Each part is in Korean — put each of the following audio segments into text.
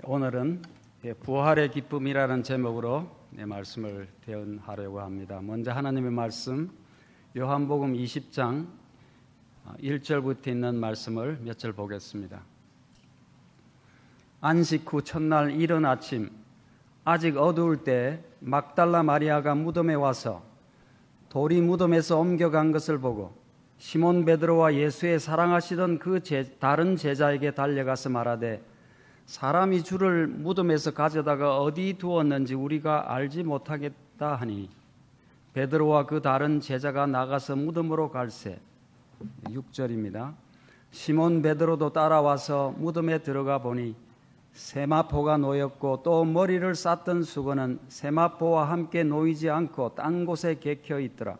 오늘은 부활의 기쁨이라는 제목으로 말씀을 대언하려고 합니다. 먼저 하나님의 말씀 요한복음 20장 1절부터 있는 말씀을 몇 절 보겠습니다. 안식 후 첫날 이른 아침 아직 어두울 때 막달라 마리아가 무덤에 와서 돌이 무덤에서 옮겨간 것을 보고 시몬 베드로와 예수의 사랑하시던 그 다른 제자에게 달려가서 말하되 사람이 주를 무덤에서 가져다가 어디 두었는지 우리가 알지 못하겠다 하니 베드로와 그 다른 제자가 나가서 무덤으로 갈새. 6절입니다. 시몬 베드로도 따라와서 무덤에 들어가 보니 세마포가 놓였고 또 머리를 쌌던 수건은 세마포와 함께 놓이지 않고 딴 곳에 개켜 있더라.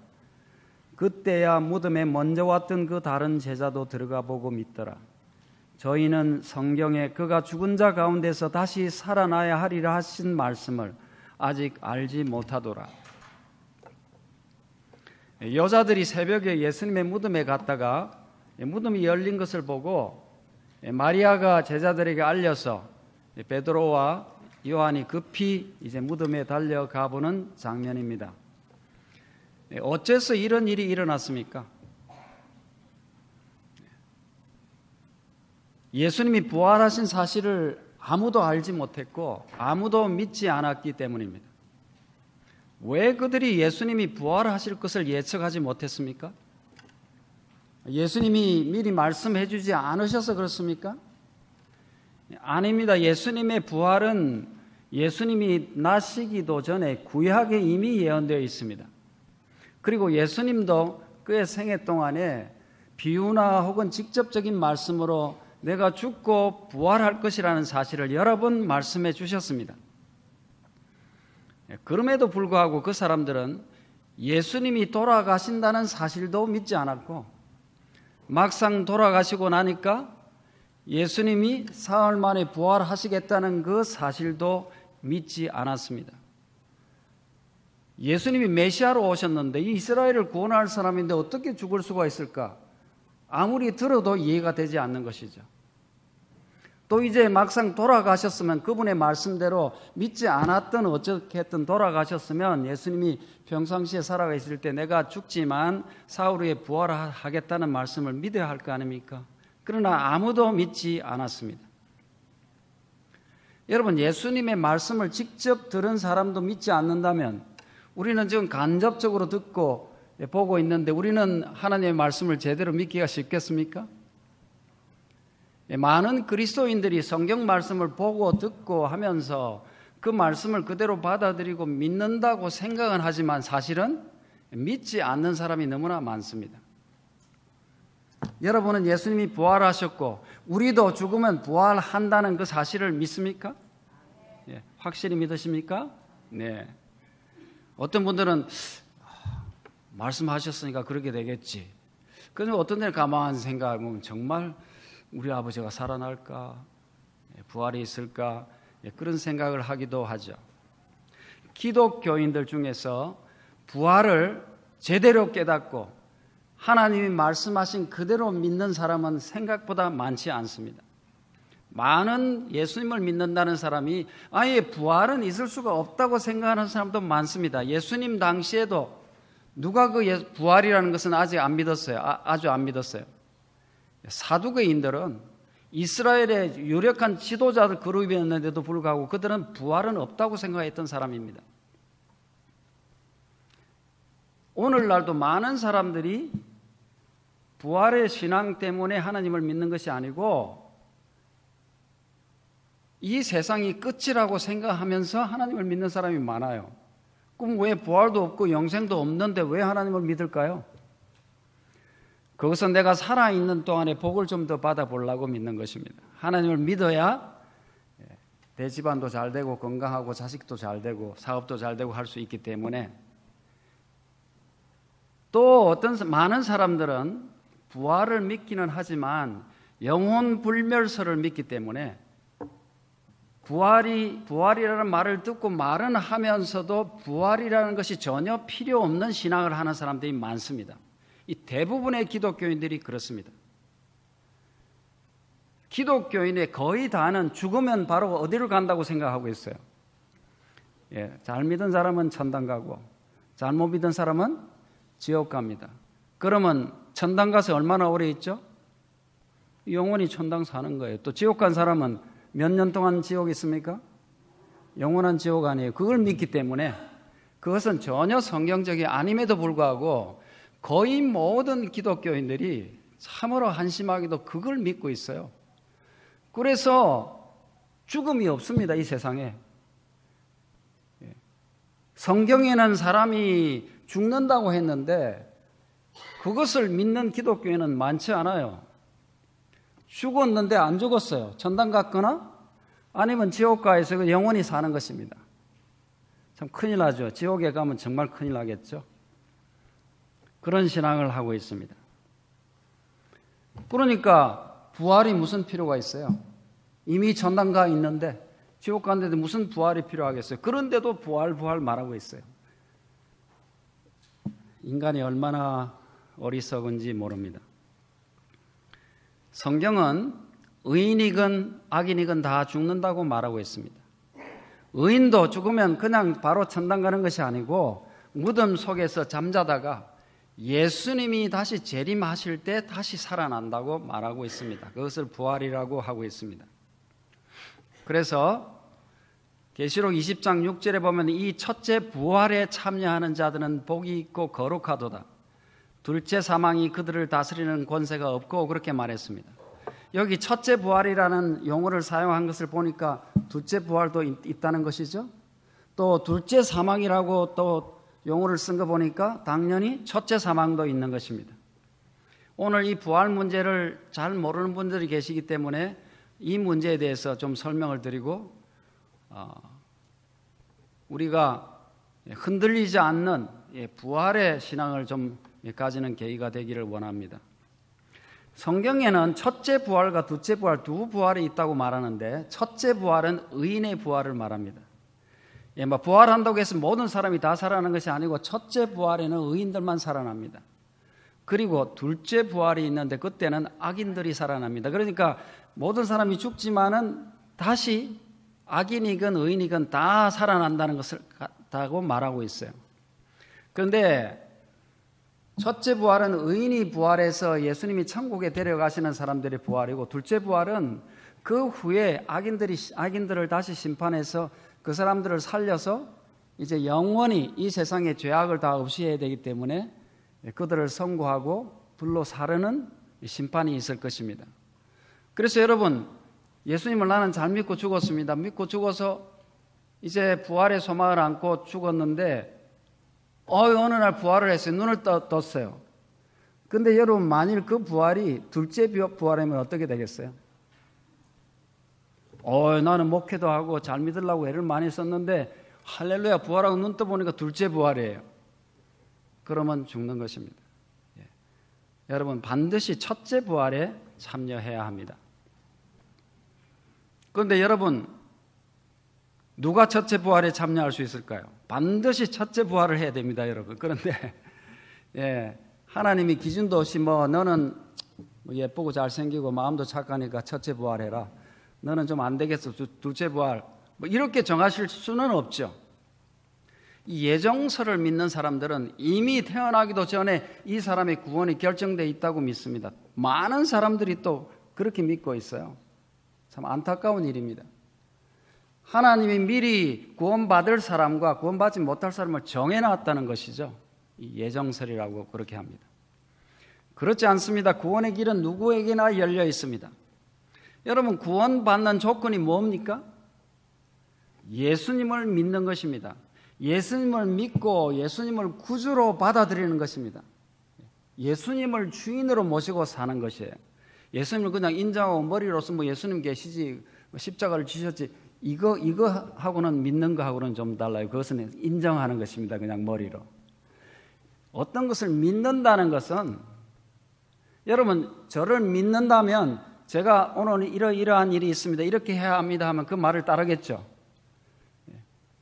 그때야 무덤에 먼저 왔던 그 다른 제자도 들어가 보고 믿더라. 저희는 성경에 그가 죽은 자 가운데서 다시 살아나야 하리라 하신 말씀을 아직 알지 못하더라. 여자들이 새벽에 예수님의 무덤에 갔다가 무덤이 열린 것을 보고 마리아가 제자들에게 알려서 베드로와 요한이 급히 이제 무덤에 달려가 보는 장면입니다. 어째서 이런 일이 일어났습니까? 예수님이 부활하신 사실을 아무도 알지 못했고 아무도 믿지 않았기 때문입니다. 왜 그들이 예수님이 부활하실 것을 예측하지 못했습니까? 예수님이 미리 말씀해 주지 않으셔서 그렇습니까? 아닙니다. 예수님의 부활은 예수님이 나시기도 전에 구약에 이미 예언되어 있습니다. 그리고 예수님도 그의 생애 동안에 비유나 혹은 직접적인 말씀으로 내가 죽고 부활할 것이라는 사실을 여러 번 말씀해 주셨습니다. 그럼에도 불구하고 그 사람들은 예수님이 돌아가신다는 사실도 믿지 않았고 막상 돌아가시고 나니까 예수님이 사흘 만에 부활하시겠다는 그 사실도 믿지 않았습니다. 예수님이 메시아로 오셨는데 이스라엘을 구원할 사람인데 어떻게 죽을 수가 있을까? 아무리 들어도 이해가 되지 않는 것이죠. 또 이제 막상 돌아가셨으면 그분의 말씀대로 믿지 않았던 어떻게든 돌아가셨으면 예수님이 평상시에 살아가 있을 때 내가 죽지만 사흘 후에 부활하겠다는 말씀을 믿어야 할 거 아닙니까? 그러나 아무도 믿지 않았습니다. 여러분, 예수님의 말씀을 직접 들은 사람도 믿지 않는다면 우리는 지금 간접적으로 듣고 보고 있는데 우리는 하나님의 말씀을 제대로 믿기가 쉽겠습니까? 많은 그리스도인들이 성경 말씀을 보고 듣고 하면서 그 말씀을 그대로 받아들이고 믿는다고 생각은 하지만 사실은 믿지 않는 사람이 너무나 많습니다. 여러분은 예수님이 부활하셨고 우리도 죽으면 부활한다는 그 사실을 믿습니까? 네, 확실히 믿으십니까? 네. 어떤 분들은 말씀하셨으니까 그렇게 되겠지. 그런데 어떤 데는 가만히 생각하면 정말 우리 아버지가 살아날까? 부활이 있을까? 그런 생각을 하기도 하죠. 기독교인들 중에서 부활을 제대로 깨닫고 하나님이 말씀하신 그대로 믿는 사람은 생각보다 많지 않습니다. 많은 예수님을 믿는다는 사람이 아예 부활은 있을 수가 없다고 생각하는 사람도 많습니다. 예수님 당시에도 누가 그 부활이라는 것은 아직 안 믿었어요. 아주 안 믿었어요. 사두개인들은 이스라엘의 유력한 지도자들 그룹이었는데도 불구하고 그들은 부활은 없다고 생각했던 사람입니다. 오늘날도 많은 사람들이 부활의 신앙 때문에 하나님을 믿는 것이 아니고 이 세상이 끝이라고 생각하면서 하나님을 믿는 사람이 많아요. 그럼 왜 부활도 없고 영생도 없는데 왜 하나님을 믿을까요? 그것은 내가 살아있는 동안에 복을 좀 더 받아보려고 믿는 것입니다. 하나님을 믿어야 내 집안도 잘 되고 건강하고 자식도 잘 되고 사업도 잘 되고 할 수 있기 때문에 또 많은 사람들은 부활을 믿기는 하지만 영혼 불멸설을 믿기 때문에 부활이라는 말을 듣고 말은 하면서도 부활이라는 것이 전혀 필요 없는 신앙을 하는 사람들이 많습니다. 이 대부분의 기독교인들이 그렇습니다. 기독교인의 거의 다는 죽으면 바로 어디로 간다고 생각하고 있어요. 잘 믿은 사람은 천당 가고 잘못 믿은 사람은 지옥 갑니다. 그러면 천당 가서 얼마나 오래 있죠? 영원히 천당 사는 거예요. 또 지옥 간 사람은 몇 년 동안 지옥 있습니까? 영원한 지옥 아니에요. 그걸 믿기 때문에 그것은 전혀 성경적이 아님에도 불구하고 거의 모든 기독교인들이 참으로 한심하게도 그걸 믿고 있어요. 그래서 죽음이 없습니다, 이 세상에. 성경에는 사람이 죽는다고 했는데 그것을 믿는 기독교인은 많지 않아요. 죽었는데 안 죽었어요. 천당 갔거나 아니면 지옥가에서 영원히 사는 것입니다. 참 큰일 나죠. 지옥에 가면 정말 큰일 나겠죠. 그런 신앙을 하고 있습니다. 그러니까 부활이 무슨 필요가 있어요? 이미 천당 가 있는데 지옥 갔는데 무슨 부활이 필요하겠어요? 그런데도 부활 말하고 있어요. 인간이 얼마나 어리석은지 모릅니다. 성경은 의인이건 악인이건 다 죽는다고 말하고 있습니다. 의인도 죽으면 그냥 바로 천당 가는 것이 아니고 무덤 속에서 잠자다가 예수님이 다시 재림하실 때 다시 살아난다고 말하고 있습니다. 그것을 부활이라고 하고 있습니다. 그래서 계시록 20장 6절에 보면 이 첫째 부활에 참여하는 자들은 복이 있고 거룩하도다. 둘째 사망이 그들을 다스리는 권세가 없고 그렇게 말했습니다. 여기 첫째 부활이라는 용어를 사용한 것을 보니까 둘째 부활도 있다는 것이죠. 또 둘째 사망이라고 또 용어를 쓴 거 보니까 당연히 첫째 사망도 있는 것입니다. 오늘 이 부활 문제를 잘 모르는 분들이 계시기 때문에 이 문제에 대해서 좀 설명을 드리고 우리가 흔들리지 않는 부활의 신앙을 좀 가지는 계기가 되기를 원합니다. 성경에는 첫째 부활과 둘째 부활 두 부활이 있다고 말하는데 첫째 부활은 의인의 부활을 말합니다. 부활한다고 해서 모든 사람이 다 살아나는 것이 아니고 첫째 부활에는 의인들만 살아납니다. 그리고 둘째 부활이 있는데 그때는 악인들이 살아납니다. 그러니까 모든 사람이 죽지만은 다시 악인이건 의인이건 다 살아난다는 것을 다고 말하고 있어요. 그런데 첫째 부활은 의인이 부활해서 예수님이 천국에 데려가시는 사람들의 부활이고 둘째 부활은 그 후에 악인들을 다시 심판해서 그 사람들을 살려서 이제 영원히 이 세상의 죄악을 다 없애야 되기 때문에 그들을 선고하고 불로 사르는 심판이 있을 것입니다. 그래서 여러분, 예수님을 나는 잘 믿고 죽었습니다. 믿고 죽어서 이제 부활의 소망을 안고 죽었는데 어느 날 부활을 했어요. 눈을 떴어요. 근데 여러분, 만일 그 부활이 둘째 부활이면 어떻게 되겠어요? 나는 목회도 하고 잘 믿으려고 애를 많이 썼는데 할렐루야 부활하고 눈 떠보니까 둘째 부활이에요. 그러면 죽는 것입니다. 여러분, 반드시 첫째 부활에 참여해야 합니다. 그런데 여러분, 누가 첫째 부활에 참여할 수 있을까요? 반드시 첫째 부활을 해야 됩니다, 여러분. 그런데 하나님이 기준도 없이 너는 예쁘고 잘생기고 마음도 착하니까 첫째 부활해라. 너는 좀 안 되겠어, 둘째 부활. 이렇게 정하실 수는 없죠. 이 예정설을 믿는 사람들은 이미 태어나기도 전에 이 사람의 구원이 결정되어 있다고 믿습니다. 많은 사람들이 또 그렇게 믿고 있어요. 참 안타까운 일입니다. 하나님이 미리 구원받을 사람과 구원받지 못할 사람을 정해놨다는 것이죠. 이 예정설이라고 그렇게 합니다. 그렇지 않습니다. 구원의 길은 누구에게나 열려 있습니다. 여러분, 구원받는 조건이 뭡니까? 예수님을 믿는 것입니다. 예수님을 믿고 예수님을 구주로 받아들이는 것입니다. 예수님을 주인으로 모시고 사는 것이에요. 예수님을 그냥 인정하고 머리로서 예수님 계시지, 십자가를 지셨지, 이거 하고는 믿는 거하고는 좀 달라요. 그것은 인정하는 것입니다. 그냥 머리로. 어떤 것을 믿는다는 것은, 여러분, 저를 믿는다면 제가 오늘 이러한 일이 있습니다, 이렇게 해야 합니다 하면 그 말을 따르겠죠.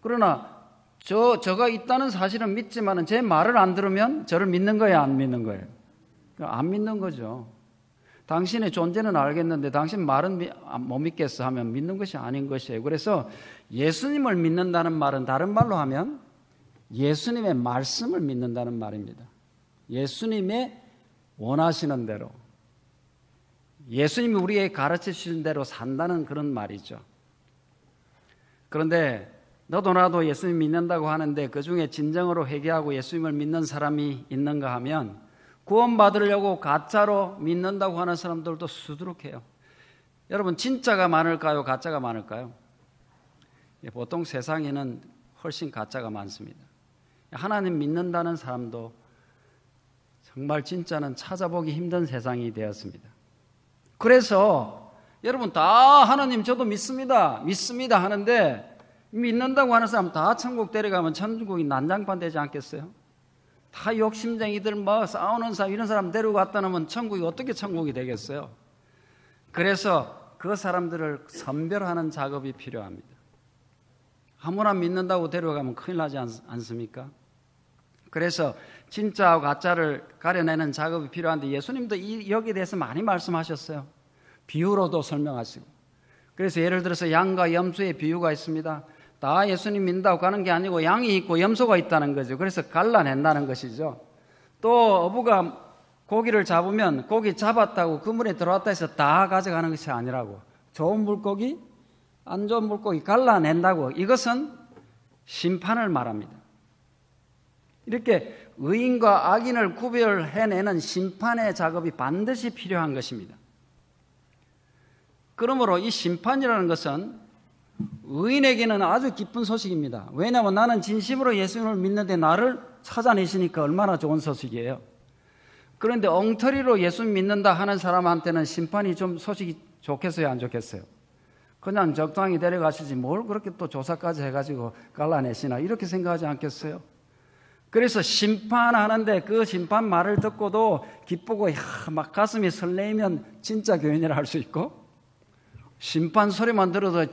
그러나 저가 있다는 사실은 믿지만 제 말을 안 들으면 저를 믿는 거예요, 안 믿는 거예요? 안 믿는 거죠. 당신의 존재는 알겠는데 당신 말은 못 믿겠어 하면 믿는 것이 아닌 것이에요. 그래서 예수님을 믿는다는 말은 다른 말로 하면 예수님의 말씀을 믿는다는 말입니다. 예수님의 원하시는 대로, 예수님이 우리에게 가르쳐 주신 대로 산다는 그런 말이죠. 그런데 너도 나도 예수님 믿는다고 하는데 그중에 진정으로 회개하고 예수님을 믿는 사람이 있는가 하면 구원받으려고 가짜로 믿는다고 하는 사람들도 수두룩해요. 여러분, 진짜가 많을까요? 가짜가 많을까요? 보통 세상에는 훨씬 가짜가 많습니다. 하나님 믿는다는 사람도 정말 진짜는 찾아보기 힘든 세상이 되었습니다. 그래서 여러분 다 하나님 저도 믿습니다 하는데 믿는다고 하는 사람 다 천국 데려가면 천국이 난장판 되지 않겠어요? 다 욕심쟁이들 뭐 싸우는 사람 이런 사람 데려갔다 놓으면 천국이 어떻게 천국이 되겠어요? 그래서 그 사람들을 선별하는 작업이 필요합니다. 아무나 믿는다고 데려가면 큰일 나지 않습니까? 그래서 진짜와 가짜를 가려내는 작업이 필요한데 예수님도 여기에 대해서 많이 말씀하셨어요. 비유로도 설명하시고. 그래서 예를 들어서 양과 염소의 비유가 있습니다. 다 예수님 믿는다고 가는 게 아니고 양이 있고 염소가 있다는 거죠. 그래서 갈라낸다는 것이죠. 또 어부가 고기를 잡으면 고기 잡았다고 그물에 들어왔다 해서 다 가져가는 것이 아니라고. 좋은 물고기, 안 좋은 물고기 갈라낸다고. 이것은 심판을 말합니다. 이렇게 의인과 악인을 구별해내는 심판의 작업이 반드시 필요한 것입니다. 그러므로 이 심판이라는 것은 의인에게는 아주 기쁜 소식입니다. 왜냐하면 나는 진심으로 예수님을 믿는데 나를 찾아내시니까 얼마나 좋은 소식이에요. 그런데 엉터리로 예수 믿는다 하는 사람한테는 심판이 좀 소식이 좋겠어요, 안 좋겠어요? 그냥 적당히 데려가시지 뭘 그렇게 또 조사까지 해가지고 갈라내시나 이렇게 생각하지 않겠어요? 그래서 심판하는데 그 심판 말을 듣고도 기쁘고 막 가슴이 설레이면 진짜 교인이라 할 수 있고, 심판 소리만 들어도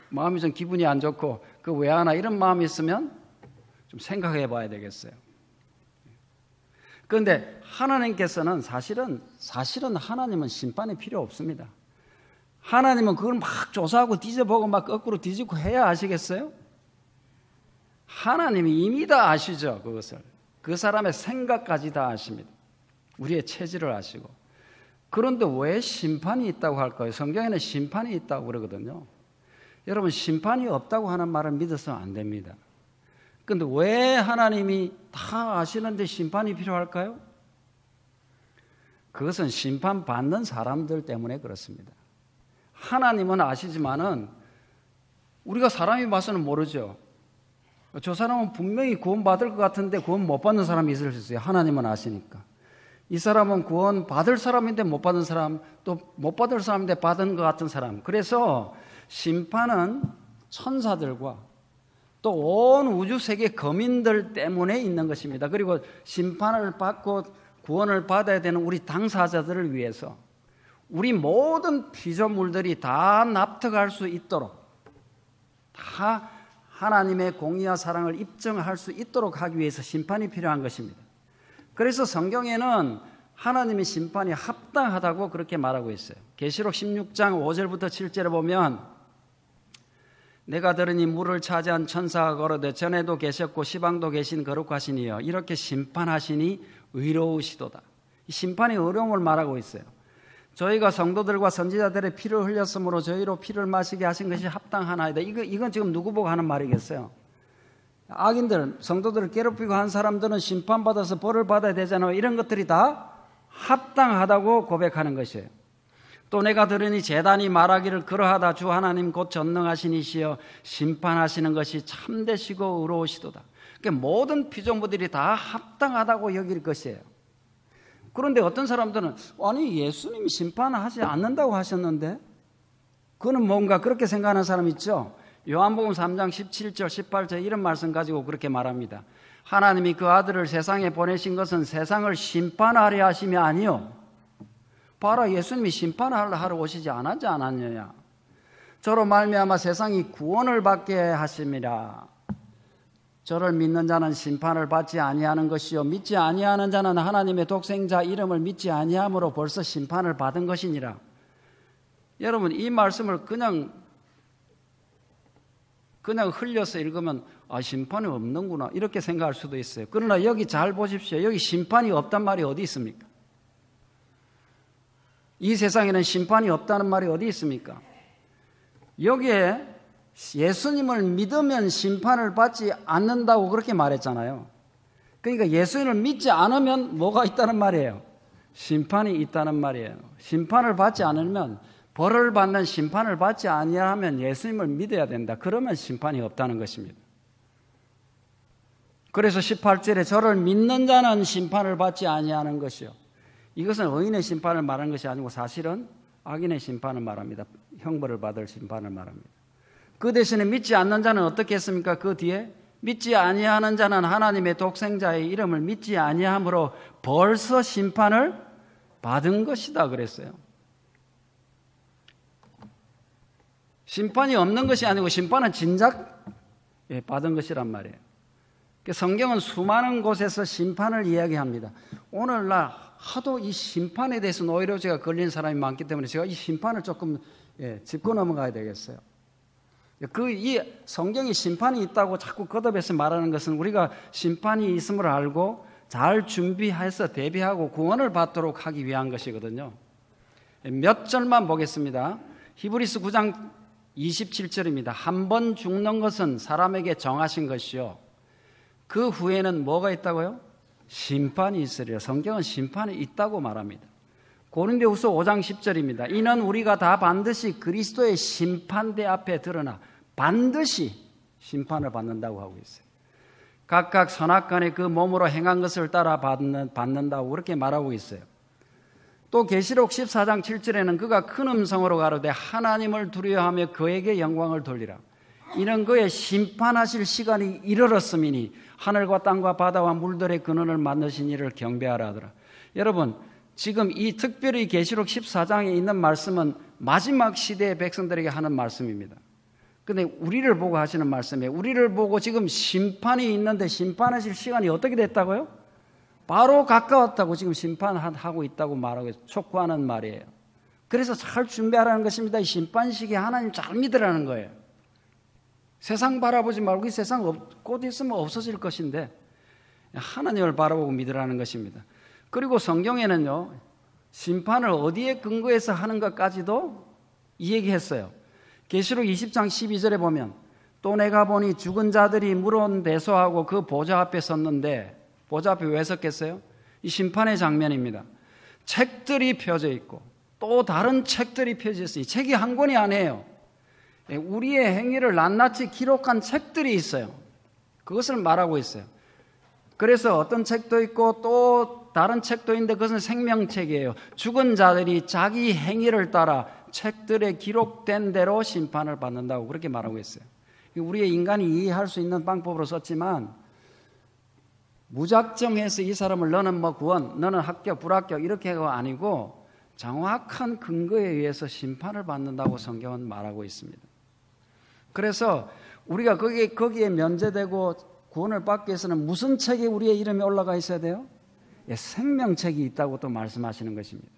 마음이 좀 기분이 안 좋고 그 왜 하나 이런 마음이 있으면 좀 생각해 봐야 되겠어요. 그런데 하나님께서는 사실은 하나님은 심판이 필요 없습니다. 하나님은 그걸 막 조사하고 뒤져보고 막 거꾸로 뒤집고 해야 아시겠어요? 하나님이 이미 다 아시죠. 그것을. 그 사람의 생각까지 다 아십니다. 우리의 체질을 아시고. 그런데 왜 심판이 있다고 할까요? 성경에는 심판이 있다고 그러거든요. 여러분, 심판이 없다고 하는 말을 믿어서는 안 됩니다. 그런데 왜 하나님이 다 아시는데 심판이 필요할까요? 그것은 심판받는 사람들 때문에 그렇습니다. 하나님은 아시지만은 우리가 사람이 봐서는 모르죠. 저 사람은 분명히 구원받을 것 같은데 구원 못 받는 사람이 있을 수 있어요. 하나님은 아시니까. 이 사람은 구원 받을 사람인데 못 받은 사람, 또 못 받을 사람인데 받은 것 같은 사람. 그래서 심판은 천사들과 또 온 우주세계 거민들 때문에 있는 것입니다. 그리고 심판을 받고 구원을 받아야 되는 우리 당사자들을 위해서 우리 모든 피조물들이 다 납득할 수 있도록, 다 하나님의 공의와 사랑을 입증할 수 있도록 하기 위해서 심판이 필요한 것입니다. 그래서 성경에는 하나님의 심판이 합당하다고 그렇게 말하고 있어요. 계시록 16장 5절부터 7절에 보면 내가 들으니 물을 차지한 천사가 걸어대 전에도 계셨고 시방도 계신 거룩하시니여 이렇게 심판하시니 의로우시도다. 이 심판의 어려움을 말하고 있어요. 저희가 성도들과 선지자들의 피를 흘렸으므로 저희로 피를 마시게 하신 것이 합당하나이다. 이건 지금 누구 보고 하는 말이겠어요? 악인들, 성도들을 괴롭히고 한 사람들은 심판받아서 벌을 받아야 되잖아요. 이런 것들이 다 합당하다고 고백하는 것이에요. 또 내가 들으니 제단이 말하기를 그러하다 주 하나님 곧 전능하신 이시여 심판하시는 것이 참되시고 의로우시도다. 그러니까 모든 피조물들이 다 합당하다고 여길 것이에요. 그런데 어떤 사람들은 아니 예수님이 심판하지 않는다고 하셨는데, 그거는 뭔가 그렇게 생각하는 사람 있죠. 요한복음 3장 17절 18절 이런 말씀 가지고 그렇게 말합니다. 하나님이 그 아들을 세상에 보내신 것은 세상을 심판하려 하심이 아니요, 봐라 예수님이 심판하러 오시지 않았지 저를 믿는 자는 심판을 받지 아니하는 것이요 믿지 아니하는 자는 하나님의 독생자 이름을 믿지 아니함으로 벌써 심판을 받은 것이니라. 여러분, 이 말씀을 그냥 흘려서 읽으면 심판이 없는구나 이렇게 생각할 수도 있어요. 그러나 여기 잘 보십시오. 여기 심판이 없단 말이 어디 있습니까? 이 세상에는 심판이 없다는 말이 어디 있습니까? 여기에 예수님을 믿으면 심판을 받지 않는다고 그렇게 말했잖아요. 그러니까 예수님을 믿지 않으면 뭐가 있다는 말이에요? 심판이 있다는 말이에요. 심판을 받지 않으면, 벌을 받는 심판을 받지 아니하면 예수님을 믿어야 된다. 그러면 심판이 없다는 것입니다. 그래서 18절에 저를 믿는 자는 심판을 받지 아니하는 것이요. 이것은 의인의 심판을 말하는 것이 아니고 사실은 악인의 심판을 말합니다. 형벌을 받을 심판을 말합니다. 그 대신에 믿지 않는 자는 어떻게 했습니까? 그 뒤에 믿지 아니하는 자는 하나님의 독생자의 이름을 믿지 아니함으로 벌써 심판을 받은 것이다 그랬어요. 심판이 없는 것이 아니고 심판은 진작 받은 것이란 말이에요. 성경은 수많은 곳에서 심판을 이야기합니다. 오늘날 하도 이 심판에 대해서 노이로제가 걸린 사람이 많기 때문에 제가 이 심판을 조금 짚고 넘어가야 되겠어요. 이 성경에 심판이 있다고 자꾸 거듭해서 말하는 것은 우리가 심판이 있음을 알고 잘 준비해서 대비하고 구원을 받도록 하기 위한 것이거든요. 몇 절만 보겠습니다. 히브리서 9장 27절입니다. 한 번 죽는 것은 사람에게 정하신 것이요 그 후에는 뭐가 있다고요? 심판이 있으리라. 성경은 심판이 있다고 말합니다. 고린도후서 5장 10절입니다. 이는 우리가 다 반드시 그리스도의 심판대 앞에 드러나 반드시 심판을 받는다고 하고 있어요. 각각 선악간에 그 몸으로 행한 것을 따라 받는다고 그렇게 말하고 있어요. 또 계시록 14장 7절에는 그가 큰 음성으로 가로되 하나님을 두려워하며 그에게 영광을 돌리라. 이는 그의 심판하실 시간이 이르렀음이니 하늘과 땅과 바다와 물들의 근원을 만드신 이를 경배하라 하더라. 여러분, 지금 이 특별히 계시록 14장에 있는 말씀은 마지막 시대의 백성들에게 하는 말씀입니다. 그런데 우리를 보고 하시는 말씀이에요. 우리를 보고 지금 심판이 있는데 심판하실 시간이 어떻게 됐다고요? 바로 가까웠다고 지금 심판하고 있다고 말하고 촉구하는 말이에요. 그래서 잘 준비하라는 것입니다. 이 심판 시기에 하나님 잘 믿으라는 거예요. 세상 바라보지 말고 이 세상 곧 있으면 없어질 것인데 하나님을 바라보고 믿으라는 것입니다. 그리고 성경에는요, 심판을 어디에 근거해서 하는 것까지도 이 얘기했어요. 계시록 20장 12절에 보면 또 내가 보니 죽은 자들이 물은 대소하고 그 보좌 앞에 섰는데, 보좌 앞에 왜 섰겠어요? 이 심판의 장면입니다. 책들이 펴져 있고 또 다른 책들이 펴져 있어요. 이 책이 한 권이 아니에요. 우리의 행위를 낱낱이 기록한 책들이 있어요. 그것을 말하고 있어요. 그래서 어떤 책도 있고 또 다른 책도 있는데 그것은 생명책이에요. 죽은 자들이 자기 행위를 따라 책들에 기록된 대로 심판을 받는다고 그렇게 말하고 있어요. 우리의 인간이 이해할 수 있는 방법으로 썼지만 무작정해서 이 사람을 너는 뭐 구원, 너는 합격, 불합격 이렇게가 아니고 정확한 근거에 의해서 심판을 받는다고 성경은 말하고 있습니다. 그래서 우리가 거기에 면제되고 구원을 받기 위해서는 무슨 책에 우리의 이름이 올라가 있어야 돼요? 생명책이 있다고 또 말씀하시는 것입니다.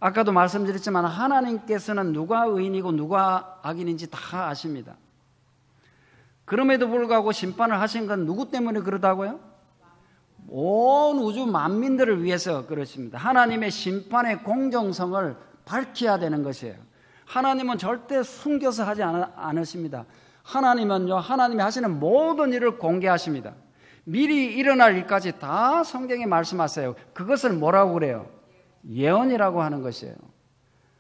아까도 말씀드렸지만 하나님께서는 누가 의인이고 누가 악인인지 다 아십니다. 그럼에도 불구하고 심판을 하신 건 누구 때문에 그러다고요? 온 우주 만민들을 위해서 그렇습니다. 하나님의 심판의 공정성을 밝혀야 되는 것이에요. 하나님은 절대 숨겨서 하지 않으십니다. 하나님은요, 하나님이 하시는 모든 일을 공개하십니다. 미리 일어날 일까지 다 성경에 말씀하세요. 그것을 뭐라고 그래요? 예언이라고 하는 것이에요.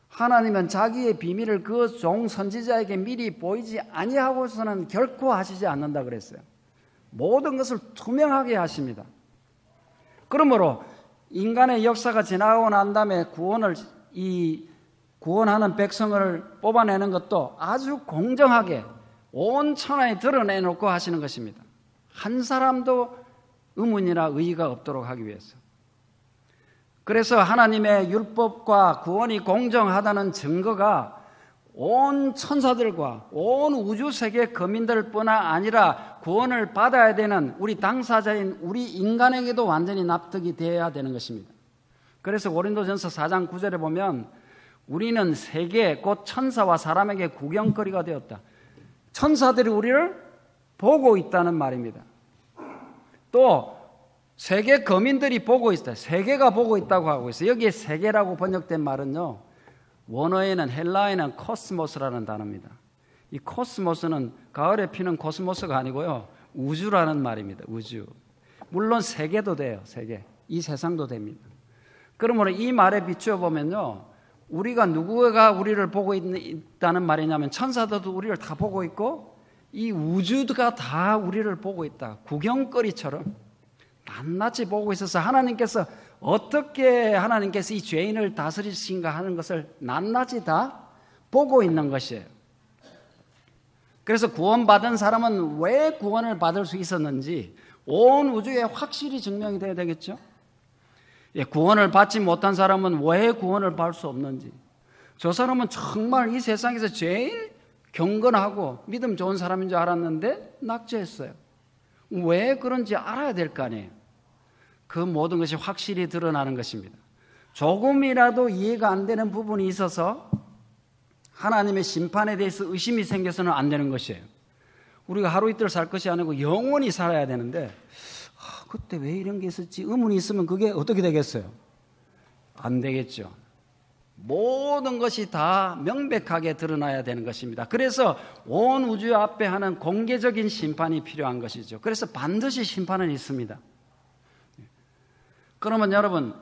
하나님은 자기의 비밀을 그 종 선지자에게 미리 보이지 아니하고서는 결코 하시지 않는다 그랬어요. 모든 것을 투명하게 하십니다. 그러므로 인간의 역사가 지나고 난 다음에 구원하는 백성을 뽑아내는 것도 아주 공정하게 온 천하에 드러내놓고 하시는 것입니다. 한 사람도 의문이나 의의가 없도록 하기 위해서. 그래서 하나님의 율법과 구원이 공정하다는 증거가 온 천사들과 온 우주 세계 거민들뿐 아니라 구원을 받아야 되는 우리 당사자인 우리 인간에게도 완전히 납득이 되어야 되는 것입니다. 그래서 고린도전서 4장 9절에 보면 우리는 세계 곧 천사와 사람에게 구경거리가 되었다. 천사들이 우리를 보고 있다는 말입니다. 또 세계 거민들이 보고 있다. 세계가 보고 있다고 하고 있어요. 여기에 세계라고 번역된 말은요, 원어에는 헬라어에는 코스모스라는 단어입니다. 이 코스모스는 가을에 피는 코스모스가 아니고요, 우주라는 말입니다. 우주. 물론 세계도 돼요. 세계. 이 세상도 됩니다. 그러므로 이 말에 비추어 보면요, 우리가 누구가 우리를 보고 있다는 말이냐면 천사들도 우리를 다 보고 있고 이 우주가 다 우리를 보고 있다. 구경거리처럼 낱낱이 보고 있어서 하나님께서 어떻게 하나님께서 이 죄인을 다스리신가 하는 것을 낱낱이 다 보고 있는 것이에요. 그래서 구원받은 사람은 왜 구원을 받을 수 있었는지 온 우주에 확실히 증명이 돼야 되겠죠. 구원을 받지 못한 사람은 왜 구원을 받을 수 없는지, 저 사람은 정말 이 세상에서 제일 경건하고 믿음 좋은 사람인 줄 알았는데 낙제했어요. 왜 그런지 알아야 될 거 아니에요. 그 모든 것이 확실히 드러나는 것입니다. 조금이라도 이해가 안 되는 부분이 있어서 하나님의 심판에 대해서 의심이 생겨서는 안 되는 것이에요. 우리가 하루 이틀 살 것이 아니고 영원히 살아야 되는데 그때 왜 이런 게 있었지? 의문이 있으면 그게 어떻게 되겠어요? 안 되겠죠. 모든 것이 다 명백하게 드러나야 되는 것입니다. 그래서 온 우주 앞에 하는 공개적인 심판이 필요한 것이죠. 그래서 반드시 심판은 있습니다. 그러면 여러분,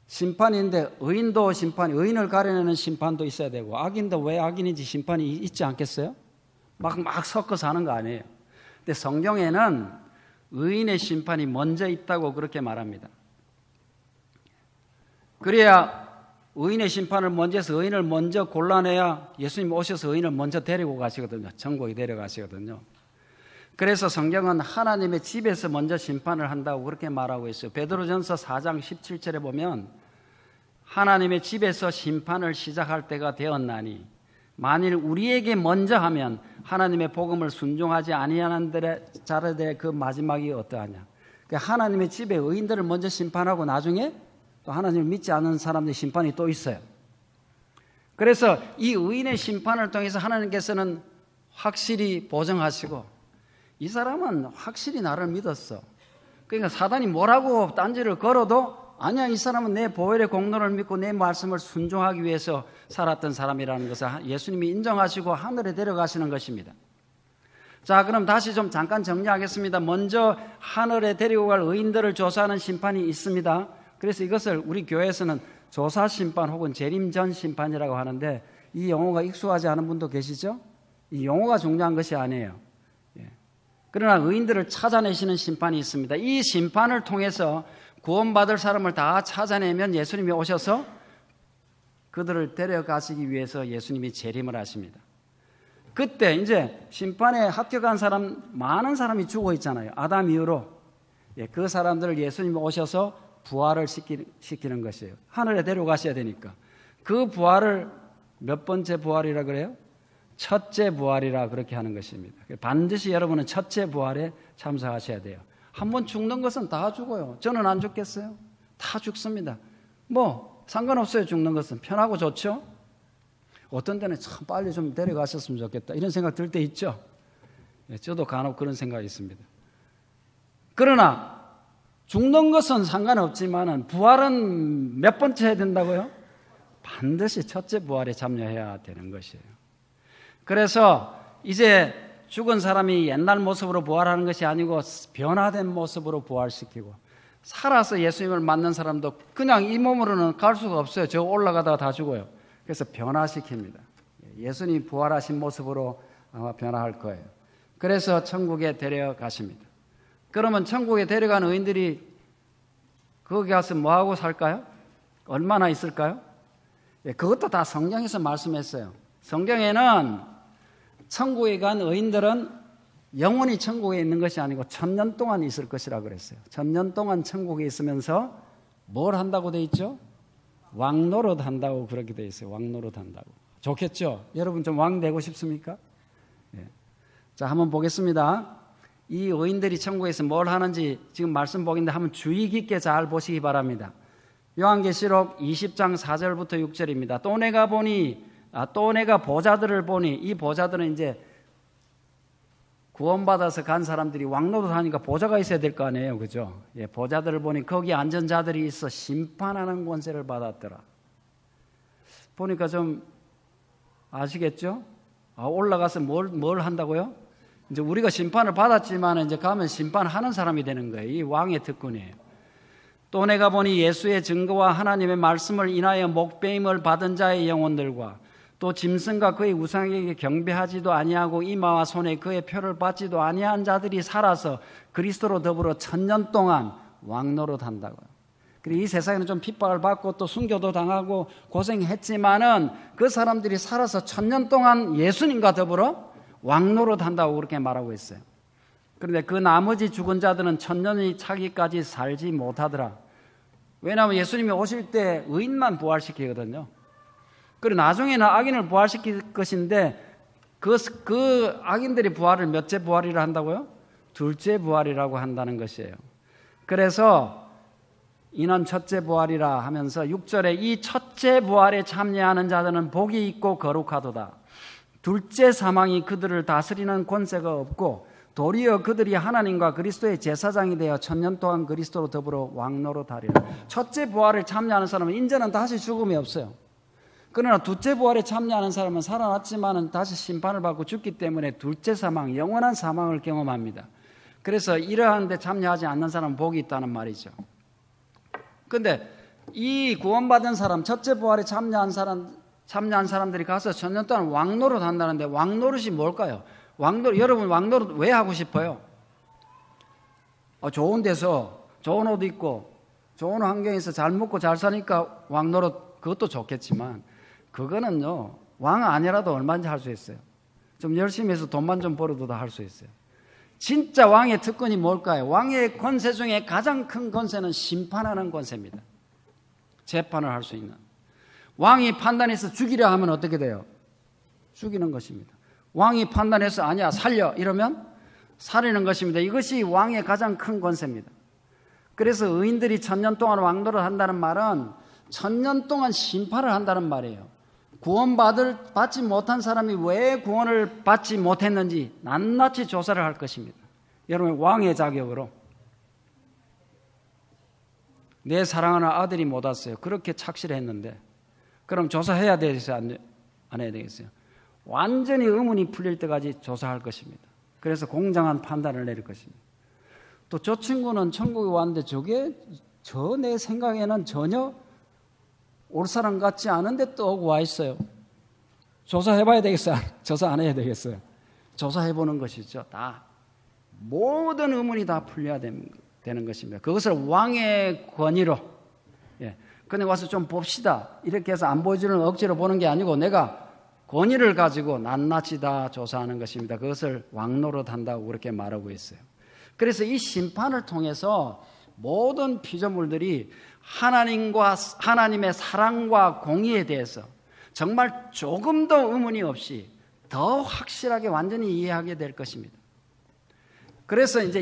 심판인데 의인도 심판이, 의인을 가려내는 심판도 있어야 되고 악인도 왜 악인인지 심판이 있지 않겠어요? 막 섞어서 하는 거 아니에요. 근데 성경에는 의인의 심판이 먼저 있다고 그렇게 말합니다. 그래야 의인의 심판을 먼저 해서 의인을 먼저 골라내야 예수님 오셔서 의인을 먼저 데리고 가시거든요. 천국에 데려가시거든요. 그래서 성경은 하나님의 집에서 먼저 심판을 한다고 그렇게 말하고 있어요. 베드로전서 4장 17절에 보면 하나님의 집에서 심판을 시작할 때가 되었나니 만일 우리에게 먼저 하면 하나님의 복음을 순종하지 아니하는 자들의 그 마지막이 어떠하냐. 하나님의 집에 의인들을 먼저 심판하고 나중에 또 하나님을 믿지 않는 사람들의 심판이 또 있어요. 그래서 이 의인의 심판을 통해서 하나님께서는 확실히 보정하시고 이 사람은 확실히 나를 믿었어. 그러니까 사단이 뭐라고 딴지를 걸어도 아니야, 이 사람은 내 보혈의 공로를 믿고 내 말씀을 순종하기 위해서 살았던 사람이라는 것을 예수님이 인정하시고 하늘에 데려가시는 것입니다. 자, 그럼 다시 좀 잠깐 정리하겠습니다. 먼저 하늘에 데리고 갈 의인들을 조사하는 심판이 있습니다. 그래서 이것을 우리 교회에서는 조사 심판 혹은 재림 전 심판이라고 하는데 이 용어가 익숙하지 않은 분도 계시죠? 이 용어가 중요한 것이 아니에요. 그러나 의인들을 찾아내시는 심판이 있습니다. 이 심판을 통해서 구원받을 사람을 다 찾아내면 예수님이 오셔서 그들을 데려가시기 위해서 예수님이 재림을 하십니다. 그때 이제 심판에 합격한 사람, 많은 사람이 죽어 있잖아요. 아담 이후로. 그 사람들을 예수님이 오셔서 부활을 시키는 것이에요. 하늘에 데려가셔야 되니까. 그 부활을 몇 번째 부활이라 그래요? 첫째 부활이라 그렇게 하는 것입니다. 반드시 여러분은 첫째 부활에 참석하셔야 돼요. 한번 죽는 것은 다 죽어요. 저는 안 죽겠어요? 다 죽습니다. 뭐 상관없어요. 죽는 것은 편하고 좋죠. 어떤 때는 참 빨리 좀 데려가셨으면 좋겠다 이런 생각 들 때 있죠. 저도 간혹 그런 생각이 있습니다. 그러나 죽는 것은 상관없지만 부활은 몇 번째 해야 된다고요? 반드시 첫째 부활에 참여해야 되는 것이에요. 그래서 이제 죽은 사람이 옛날 모습으로 부활하는 것이 아니고 변화된 모습으로 부활시키고, 살아서 예수님을 만난 사람도 그냥 이 몸으로는 갈 수가 없어요. 저 올라가다가 다 죽어요. 그래서 변화시킵니다. 예수님이 부활하신 모습으로 아마 변화할 거예요. 그래서 천국에 데려가십니다. 그러면 천국에 데려간 의인들이 거기 가서 뭐하고 살까요? 얼마나 있을까요? 그것도 다 성경에서 말씀했어요. 성경에는 천국에 간 의인들은 영원히 천국에 있는 것이 아니고 1000년 동안 있을 것이라 그랬어요. 1000년 동안 천국에 있으면서 뭘 한다고 돼 있죠? 왕노릇 한다고 그렇게 돼 있어요. 왕노릇 한다고. 좋겠죠? 여러분 좀 왕 되고 싶습니까? 예. 자, 한번 보겠습니다. 이 의인들이 천국에서 뭘 하는지 지금 말씀 보기인데 한번 주의 깊게 잘 보시기 바랍니다. 요한계시록 20장 4절부터 6절입니다. 또 내가 보좌들을 보니, 이 보좌들은 이제 구원받아서 간 사람들이 왕노릇 하니까 보좌가 있어야 될 거 아니에요, 그죠? 예, 보좌들을 보니 거기 앉은 자들이 있어 심판하는 권세를 받았더라. 보니까 좀 아시겠죠? 올라가서 뭘 한다고요? 이제 우리가 심판을 받았지만 이제 가면 심판하는 사람이 되는 거예요. 이 왕의 특권이에요. 또 내가 보니 예수의 증거와 하나님의 말씀을 인하여 목배임을 받은 자의 영혼들과 또 짐승과 그의 우상에게 경배하지도 아니하고 이마와 손에 그의 표를 받지도 아니한 자들이 살아서 그리스도로 더불어 1000년 동안 왕노릇 한다고요. 그리고 이 세상에는 좀 핍박을 받고 또 순교도 당하고 고생했지만은 그 사람들이 살아서 1000년 동안 예수님과 더불어 왕노릇 한다고 그렇게 말하고 있어요. 그런데 그 나머지 죽은 자들은 1000년이 차기까지 살지 못하더라. 왜냐하면 예수님이 오실 때 의인만 부활시키거든요. 그리고 나중에는 악인을 부활시킬 것인데 그 악인들이 부활을 몇째 부활이라 한다고요? 둘째 부활이라고 한다는 것이에요. 그래서 이는 첫째 부활이라 하면서 6절에 이 첫째 부활에 참여하는 자들은 복이 있고 거룩하도다. 둘째 사망이 그들을 다스리는 권세가 없고 도리어 그들이 하나님과 그리스도의 제사장이 되어 1000년 동안 그리스도로 더불어 왕노릇하리라. 첫째 부활에 참여하는 사람은 이제는 다시 죽음이 없어요. 그러나 둘째 부활에 참여하는 사람은 살아났지만 다시 심판을 받고 죽기 때문에 둘째 사망, 영원한 사망을 경험합니다. 그래서 이러한 데 참여하지 않는 사람은 복이 있다는 말이죠. 그런데 이 구원받은 사람, 첫째 부활에 참여한 사람들이 가서 1000년 동안 왕노릇 한다는데 왕노릇이 뭘까요? 여러분 왕노릇 왜 하고 싶어요? 좋은 데서 좋은 옷 입고 좋은 환경에서 잘 먹고 잘 사니까 왕노릇 그것도 좋겠지만 그거는요 왕 아니라도 얼마든지 할 수 있어요. 좀 열심히 해서 돈만 좀 벌어도 다 할 수 있어요. 진짜 왕의 특권이 뭘까요? 왕의 권세 중에 가장 큰 권세는 심판하는 권세입니다. 재판을 할 수 있는. 왕이 판단해서 죽이려 하면 어떻게 돼요? 죽이는 것입니다. 왕이 판단해서 아니야 살려 이러면 살리는 것입니다. 이것이 왕의 가장 큰 권세입니다. 그래서 의인들이 1000년 동안 왕노릇 한다는 말은 1000년 동안 심판을 한다는 말이에요. 받지 못한 사람이 왜 구원을 받지 못했는지 낱낱이 조사를 할 것입니다. 여러분 왕의 자격으로 내 사랑하는 아들이 못 왔어요. 그렇게 착실했는데 그럼 조사해야 되겠어요? 안 해야 되겠어요? 완전히 의문이 풀릴 때까지 조사할 것입니다. 그래서 공정한 판단을 내릴 것입니다. 또 저 친구는 천국에 왔는데 저게 내 생각에는 전혀 올 사람 같지 않은데 또 오고 와 있어요. 조사해봐야 되겠어요? 조사 안 해야 되겠어요? 조사해보는 것이죠. 다 모든 의문이 다 풀려야 되는 것입니다. 그것을 왕의 권위로 근데 와서 좀 봅시다 이렇게 해서 안 보여주는 억지로 보는 게 아니고 내가 권위를 가지고 낱낱이 다 조사하는 것입니다. 그것을 왕노릇 한다고 그렇게 말하고 있어요. 그래서 이 심판을 통해서 모든 피조물들이 하나님의 사랑과 공의에 대해서 정말 조금도 의문이 없이 더 확실하게 완전히 이해하게 될 것입니다. 그래서 이제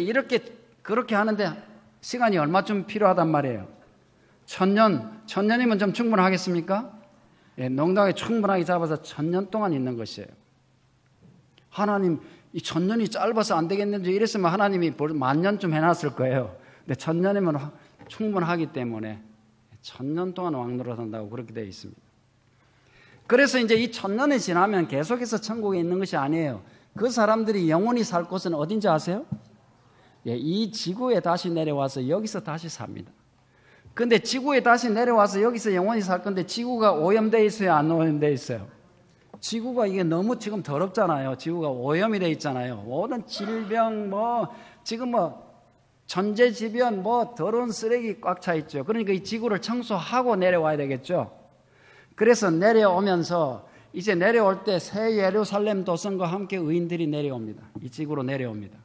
그렇게 하는데 시간이 얼마쯤 필요하단 말이에요? 1000년이면 좀 충분하겠습니까? 농담에 충분하게 잡아서 1000년 동안 있는 것이에요. 하나님 이 1000년이 짧아서 안 되겠는지 이랬으면 하나님이 10,000년쯤 해놨을 거예요. 근데 1000년이면 충분하기 때문에 1000년 동안 왕노릇 한다고 그렇게 되어 있습니다. 그래서 이제 이 1000년이 지나면 계속해서 천국에 있는 것이 아니에요. 그 사람들이 영원히 살 곳은 어딘지 아세요? 이 지구에 다시 내려와서 여기서 다시 삽니다. 근데 지구에 다시 내려와서 여기서 영원히 살 건데 지구가 오염되어 있어요? 안 오염되어 있어요? 지구가 이게 너무 지금 더럽잖아요. 지구가 오염이 되어 있잖아요. 모든 질병 지금 천재지변 더러운 쓰레기 꽉 차 있죠. 그러니까 이 지구를 청소하고 내려와야 되겠죠. 그래서 내려오면서 이제 내려올 때 새 예루살렘 도성과 함께 의인들이 내려옵니다. 이 지구로 내려옵니다.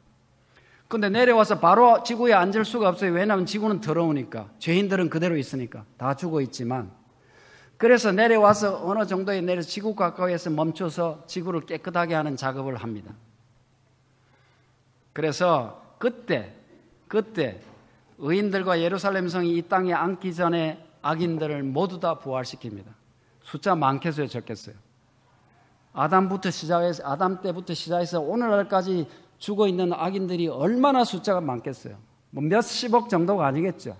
근데 내려와서 바로 지구에 앉을 수가 없어요. 왜냐하면 지구는 더러우니까. 죄인들은 그대로 있으니까. 다 죽어 있지만. 그래서 내려와서 어느 정도에 내려서 지구 가까이에서 멈춰서 지구를 깨끗하게 하는 작업을 합니다. 그래서 그때 의인들과 예루살렘 성이 이 땅에 앉기 전에 악인들을 모두 다 부활시킵니다. 숫자 많겠어요, 적겠어요? 아담 때부터 시작해서 오늘날까지 죽어 있는 악인들이 얼마나 숫자가 많겠어요? 뭐 몇십억 정도가 아니겠죠.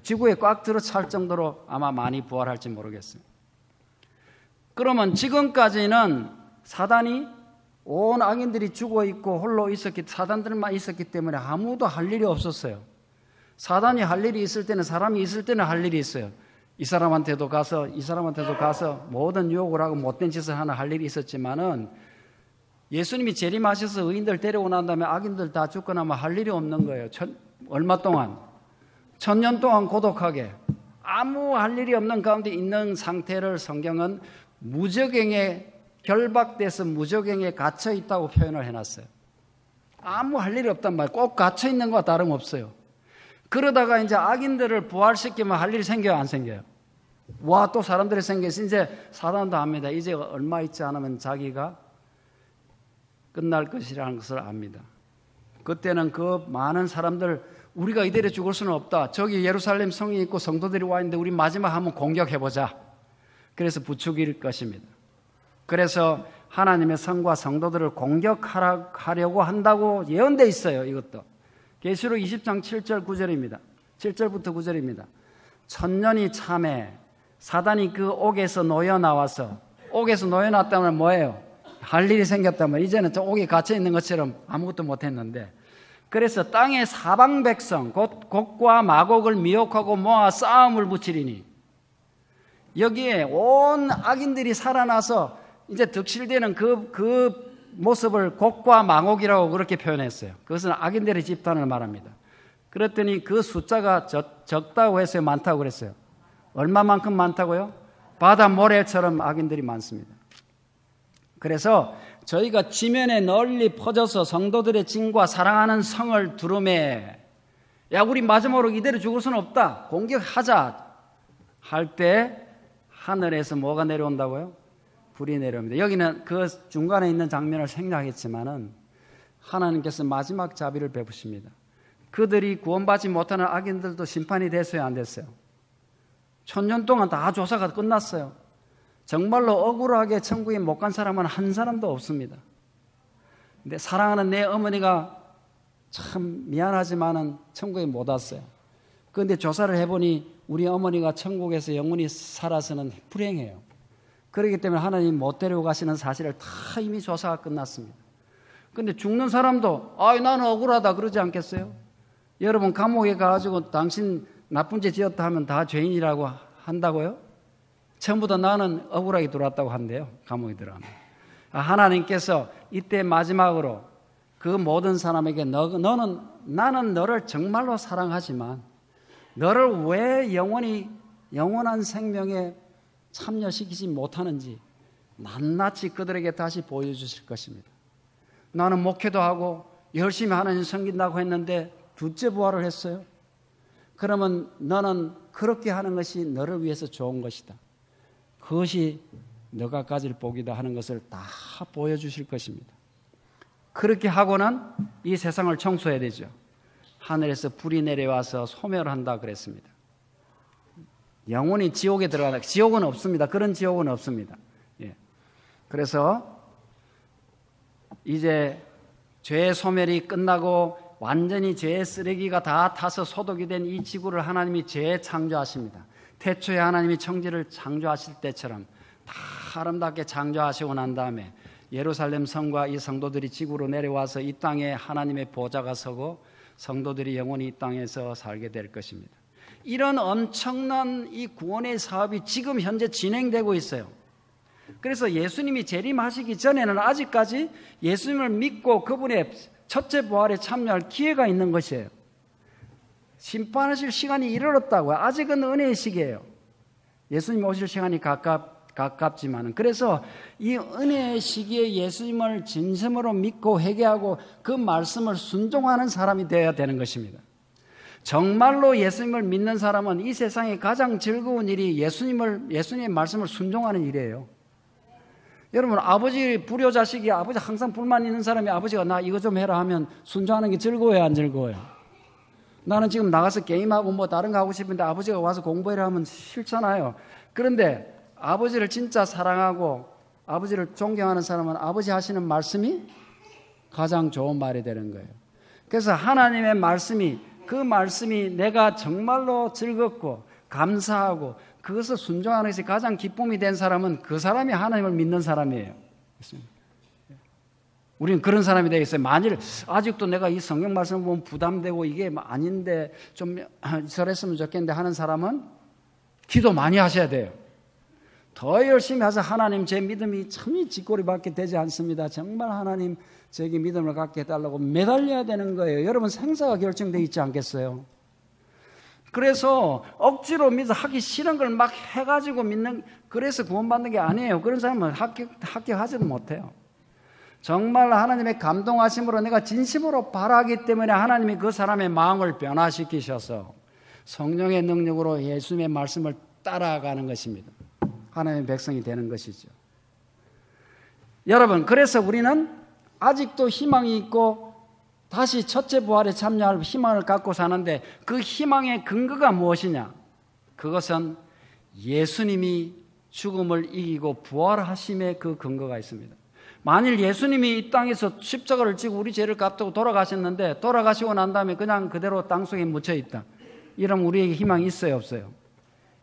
지구에 꽉 들어찰 정도로 아마 많이 부활할지 모르겠어요. 그러면 지금까지는 사단이 온 악인들이 죽어 있고 홀로 사단들만 있었기 때문에 아무도 할 일이 없었어요. 사단이 할 일이 있을 때는, 사람이 있을 때는 할 일이 있어요. 이 사람한테도 가서 모든 유혹을 하고 못된 짓을 하나 할 일이 있었지만은 예수님이 재림하셔서 의인들 데려오고 난 다음에 악인들 다 죽고 나면 할 일이 없는 거예요. 얼마 동안? 1000년 동안 고독하게 아무 할 일이 없는 가운데 있는 상태를 성경은 무적행에 결박돼서 무적행에 갇혀 있다고 표현을 해놨어요. 아무 할 일이 없단 말이에요. 꼭 갇혀 있는 것과 다름없어요. 그러다가 이제 악인들을 부활시키면 할 일이 생겨요, 안 생겨요? 와, 또 사람들이 생겨서 이제 사단도 합니다. 이제 얼마 있지 않으면 자기가 끝날 것이라는 것을 압니다. 그때는 그 많은 사람들, 우리가 이대로 죽을 수는 없다. 저기 예루살렘 성이 있고 성도들이 와 있는데 우리 마지막 한번 공격해보자. 그래서 부추길 것입니다. 그래서 하나님의 성과 성도들을 공격하려고 한다고 예언되어 있어요. 이것도 계시록 20장 7절 9절입니다. 7절부터 9절입니다. 천년이 참에 사단이 그 옥에서 놓여 나와서, 옥에서 놓여 놨다면 뭐예요? 할 일이 생겼다면 이제는 저 옥에 갇혀 있는 것처럼 아무것도 못했는데, 그래서 땅의 사방 백성 곧 곡과 마곡을 미혹하고 모아 싸움을 붙이리니, 여기에 온 악인들이 살아나서 이제 득실되는 그 모습을 곡과 마곡이라고 그렇게 표현했어요. 그것은 악인들의 집단을 말합니다. 그랬더니 그 숫자가 적다고 했어요? 많다고 그랬어요? 얼마만큼 많다고요? 바다 모래처럼 악인들이 많습니다. 그래서 저희가 지면에 널리 퍼져서 성도들의 진과 사랑하는 성을 두루매, 야, 우리 마지막으로 이대로 죽을 수는 없다, 공격하자 할 때 하늘에서 뭐가 내려온다고요? 불이 내려옵니다. 여기는 그 중간에 있는 장면을 생략했지만은 하나님께서 마지막 자비를 베푸십니다. 그들이 구원받지 못하는 악인들도 심판이 됐어요, 안 됐어요? 1000년 동안 다 조사가 끝났어요. 정말로 억울하게 천국에 못 간 사람은 한 사람도 없습니다. 근데 사랑하는 내 어머니가 참 미안하지만은 천국에 못 왔어요. 그런데 조사를 해보니 우리 어머니가 천국에서 영원히 살아서는 불행해요. 그렇기 때문에 하나님 못 데리고 가시는 사실을 다 이미 조사가 끝났습니다. 그런데 죽는 사람도 나는 억울하다 그러지 않겠어요? 여러분 감옥에 가가지고 당신 나쁜 짓 지었다 하면 다 죄인이라고 한다고요? 처음부터 나는 억울하게 들어왔다고 한대요. 감옥에 들어가면. 하나님께서 이때 마지막으로 그 모든 사람에게 나는 너를 정말로 사랑하지만 너를 왜 영원한 생명에 참여시키지 못하는지 낱낱이 그들에게 다시 보여주실 것입니다. 나는 목회도 하고 열심히 하나님 섬긴다고 했는데 둘째 부활을 했어요. 그러면 너는 그렇게 하는 것이 너를 위해서 좋은 것이다, 그것이 너가 가질 복이다 하는 것을 다 보여주실 것입니다. 그렇게 하고는 이 세상을 청소해야 되죠. 하늘에서 불이 내려와서 소멸한다 그랬습니다. 영원히 지옥에 들어가다. 지옥은 없습니다. 그런 지옥은 없습니다. 예. 그래서 이제 죄의 소멸이 끝나고 완전히 죄의 쓰레기가 다 타서 소독이 된 이 지구를 하나님이 재창조하십니다. 태초에 하나님이 천지를 창조하실 때처럼 다 아름답게 창조하시고 난 다음에 예루살렘 성과 이 성도들이 지구로 내려와서 이 땅에 하나님의 보좌가 서고 성도들이 영원히 이 땅에서 살게 될 것입니다. 이런 엄청난 이 구원의 사업이 지금 현재 진행되고 있어요. 그래서 예수님이 재림하시기 전에는 아직까지 예수님을 믿고 그분의 첫째 부활에 참여할 기회가 있는 것이에요. 심판하실 시간이 이르렀다고요. 아직은 은혜의 시기예요. 예수님 오실 시간이 가깝지만은. 그래서 이 은혜의 시기에 예수님을 진심으로 믿고 회개하고 그 말씀을 순종하는 사람이 되어야 되는 것입니다. 정말로 예수님을 믿는 사람은 이 세상에 가장 즐거운 일이 예수님의 말씀을 순종하는 일이에요. 여러분, 아버지 불효자식이 아버지 항상 불만 있는 사람이 아버지가 나 이거 좀 해라 하면 순종하는 게 즐거워요, 안 즐거워요? 나는 지금 나가서 게임하고 뭐 다른 거 하고 싶은데 아버지가 와서 공부해라 하면 싫잖아요. 그런데 아버지를 진짜 사랑하고 아버지를 존경하는 사람은 아버지 하시는 말씀이 가장 좋은 말이 되는 거예요. 그래서 하나님의 말씀이, 그 말씀이 내가 정말로 즐겁고 감사하고 그것을 순종하는 것이 가장 기쁨이 된 사람은 그 사람이 하나님을 믿는 사람이에요. 우리는 그런 사람이 되겠어요. 만일 아직도 내가 이 성경 말씀을 보면 부담되고 이게 아닌데 좀 저랬으면 좋겠는데 하는 사람은 기도 많이 하셔야 돼요. 더 열심히 하셔서 하나님 제 믿음이 참 뒷골이밖에 되지 않습니다. 정말 하나님 저에게 믿음을 갖게 해달라고 매달려야 되는 거예요. 여러분 생사가 결정되어 있지 않겠어요? 그래서 억지로 믿어 하기 싫은 걸 막 해가지고 믿는, 그래서 구원받는 게 아니에요. 그런 사람은 합격하지도 못해요. 정말 하나님의 감동하심으로 내가 진심으로 바라기 때문에 하나님이 그 사람의 마음을 변화시키셔서 성령의 능력으로 예수님의 말씀을 따라가는 것입니다. 하나님의 백성이 되는 것이죠. 여러분, 그래서 우리는 아직도 희망이 있고 다시 첫째 부활에 참여할 희망을 갖고 사는데 그 희망의 근거가 무엇이냐? 그것은 예수님이 죽음을 이기고 부활하심의 그 근거가 있습니다. 만일 예수님이 이 땅에서 십자가를 지고 우리 죄를 갚고 돌아가셨는데 돌아가시고 난 다음에 그냥 그대로 땅속에 묻혀있다. 이러면 우리에게 희망이 있어요, 없어요?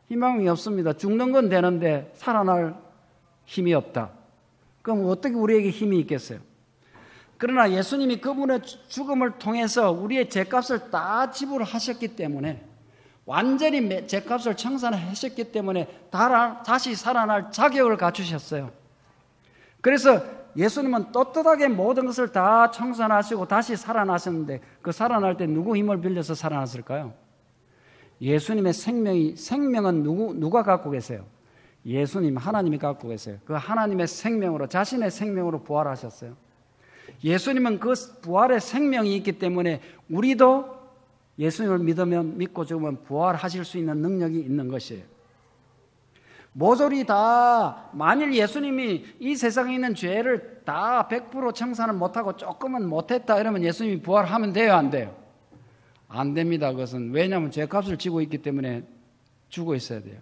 희망이 없습니다. 죽는 건 되는데 살아날 힘이 없다. 그럼 어떻게 우리에게 힘이 있겠어요? 그러나 예수님이 그분의 죽음을 통해서 우리의 죄값을 다 지불하셨기 때문에, 완전히 죄값을 청산하셨기 때문에 다시 살아날 자격을 갖추셨어요. 그래서 예수님은 떳떳하게 모든 것을 다 청산하시고 다시 살아나셨는데 그 살아날 때 누구 힘을 빌려서 살아났을까요? 예수님의 생명은 누가 갖고 계세요? 예수님, 하나님이 갖고 계세요. 그 하나님의 생명으로, 자신의 생명으로 부활하셨어요. 예수님은 그 부활의 생명이 있기 때문에 우리도 예수님을 믿고 죽으면 부활하실 수 있는 능력이 있는 것이에요. 모조리 다, 만일 예수님이 이 세상에 있는 죄를 다 100% 청산을 못하고 조금은 못했다 이러면 예수님이 부활하면 돼요, 안 돼요? 안 됩니다. 그것은. 왜냐하면 죄값을 지고 있기 때문에 죽어 있어야 돼요.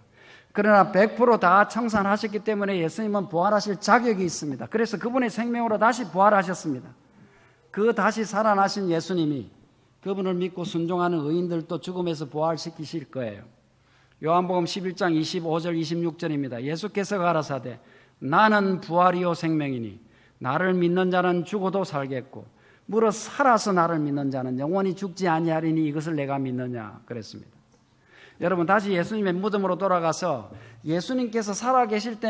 그러나 100% 다 청산하셨기 때문에 예수님은 부활하실 자격이 있습니다. 그래서 그분의 생명으로 다시 부활하셨습니다. 그 다시 살아나신 예수님이 그분을 믿고 순종하는 의인들도 죽음에서 부활시키실 거예요. 요한복음 11장 25절 26절입니다. 예수께서 가라사대 나는 부활이요 생명이니 나를 믿는 자는 죽어도 살겠고 무릇 살아서 나를 믿는 자는 영원히 죽지 아니하리니 이것을 내가 믿느냐 그랬습니다. 여러분, 다시 예수님의 무덤으로 돌아가서 예수님께서 살아계실 때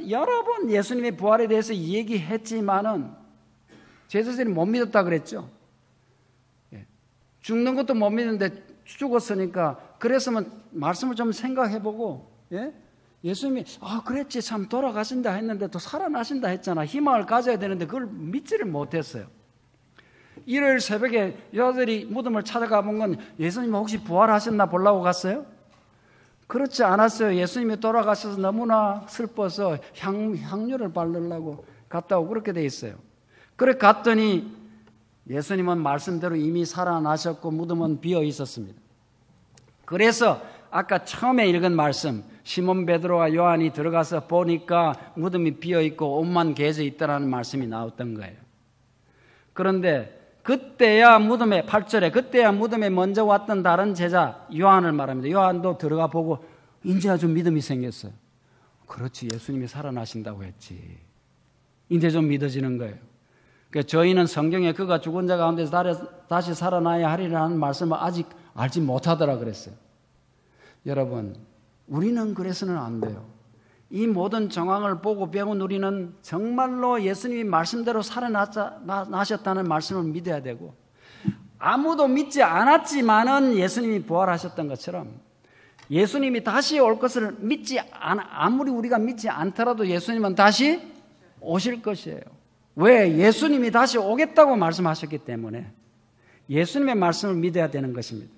여러 번 예수님의 부활에 대해서 얘기했지만은 제자들이 못 믿었다 그랬죠. 죽는 것도 못 믿는데 죽었으니까 그랬으면 말씀을 좀 생각해보고, 예수님이 그랬지 참 돌아가신다 했는데 또 살아나신다 했잖아, 희망을 가져야 되는데 그걸 믿지를 못했어요. 일요일 새벽에 여자들이 무덤을 찾아가 본 건 예수님 혹시 부활하셨나 보려고 갔어요? 그렇지 않았어요. 예수님이 돌아가셔서 너무나 슬퍼서 향유를 바르려고 갔다고 그렇게 돼 있어요. 그래 갔더니 예수님은 말씀대로 이미 살아나셨고 무덤은 비어 있었습니다. 그래서 아까 처음에 읽은 말씀, 시몬 베드로와 요한이 들어가서 보니까 무덤이 비어 있고 옷만 개져 있다라는 말씀이 나왔던 거예요. 그런데 그때야 무덤에, 8절에 그때야 무덤에 먼저 왔던 다른 제자 요한을 말합니다. 요한도 들어가 보고 이제야 좀 믿음이 생겼어요. 그렇지, 예수님이 살아나신다고 했지. 이제 좀 믿어지는 거예요. 그러니까 저희는 성경에 그가 죽은 자 가운데서 다시 살아나야 하리라는 말씀을 아직 알지 못하더라 그랬어요. 여러분, 우리는 그래서는 안 돼요. 이 모든 정황을 보고 배운 우리는 정말로 예수님이 말씀대로 살아나셨다는 말씀을 믿어야 되고, 아무도 믿지 않았지만은 예수님이 부활하셨던 것처럼 예수님이 다시 올 것을 아무리 우리가 믿지 않더라도 예수님은 다시 오실 것이에요. 왜? 예수님이 다시 오겠다고 말씀하셨기 때문에 예수님의 말씀을 믿어야 되는 것입니다.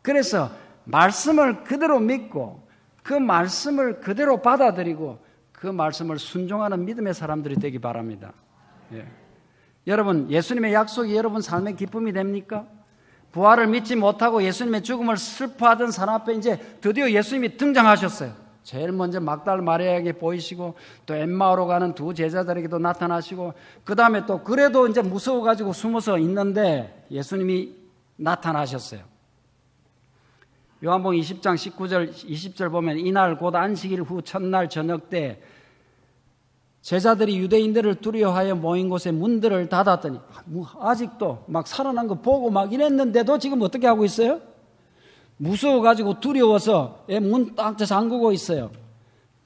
그래서 말씀을 그대로 믿고 그 말씀을 그대로 받아들이고 그 말씀을 순종하는 믿음의 사람들이 되기 바랍니다. 예. 여러분, 예수님의 약속이 여러분 삶의 기쁨이 됩니까? 부활을 믿지 못하고 예수님의 죽음을 슬퍼하던 사람 앞에 이제 드디어 예수님이 등장하셨어요. 제일 먼저 막달 마리아에게 보이시고 또 엠마오로 가는 두 제자들에게도 나타나시고 그 다음에 또 그래도 이제 무서워가지고 숨어서 있는데 예수님이 나타나셨어요. 요한복음 20장 19절 20절 보면 이날 곧 안식일 후 첫날 저녁 때 제자들이 유대인들을 두려워하여 모인 곳에 문들을 닫았더니 아직도 막 살아난 거 보고 막 이랬는데도 지금 어떻게 하고 있어요? 무서워가지고 두려워서 문 딱 잠그고 있어요.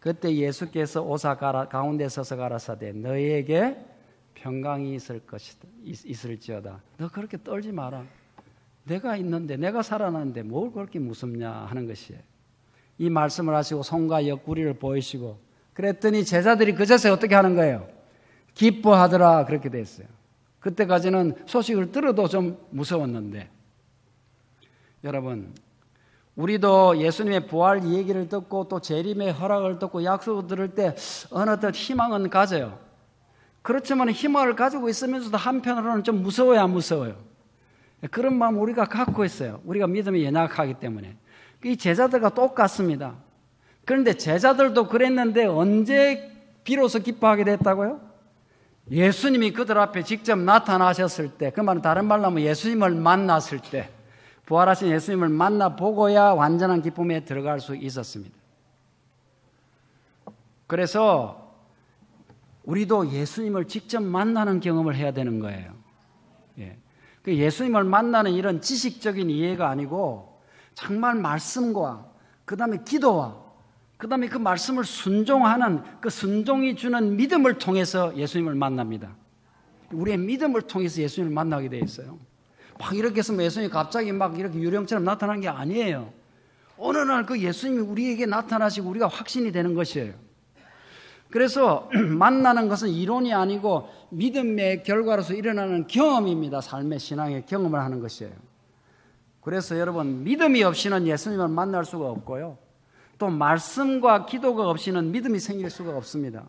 그때 예수께서 오사 가운데 서서 가라사대 너희에게 평강이 있을지어다. 너 그렇게 떨지 마라. 내가 있는데 내가 살아났는데 뭘 그렇게 무섭냐 하는 것이에요. 이 말씀을 하시고 손과 옆구리를 보이시고 그랬더니 제자들이 그제서 어떻게 하는 거예요? 기뻐하더라 그렇게 됐어요. 그때까지는 소식을 들어도 좀 무서웠는데 여러분 우리도 예수님의 부활 얘기를 듣고 또 재림의 허락을 듣고 약속을 들을 때 어느덧 희망은 가져요. 그렇지만 희망을 가지고 있으면서도 한편으로는 좀 무서워요, 안 무서워요? 그런 마음 우리가 갖고 있어요. 우리가 믿음이 연약하기 때문에. 이 제자들과 똑같습니다. 그런데 제자들도 그랬는데 언제 비로소 기뻐하게 됐다고요? 예수님이 그들 앞에 직접 나타나셨을 때, 그 말은 다른 말로 하면 예수님을 만났을 때, 부활하신 예수님을 만나보고야 완전한 기쁨에 들어갈 수 있었습니다. 그래서 우리도 예수님을 직접 만나는 경험을 해야 되는 거예요. 예. 예수님을 만나는 이런 지식적인 이해가 아니고 정말 말씀과 그 다음에 기도와 그 다음에 그 말씀을 순종하는 그 순종이 주는 믿음을 통해서 예수님을 만납니다. 우리의 믿음을 통해서 예수님을 만나게 되어 있어요. 막 이렇게 해서 예수님이 갑자기 막 이렇게 유령처럼 나타나는 게 아니에요. 어느 날 그 예수님이 우리에게 나타나시고 우리가 확신이 되는 것이에요. 그래서 만나는 것은 이론이 아니고 믿음의 결과로서 일어나는 경험입니다. 삶의 신앙의 경험을 하는 것이에요. 그래서 여러분 믿음이 없이는 예수님을 만날 수가 없고요. 또 말씀과 기도가 없이는 믿음이 생길 수가 없습니다.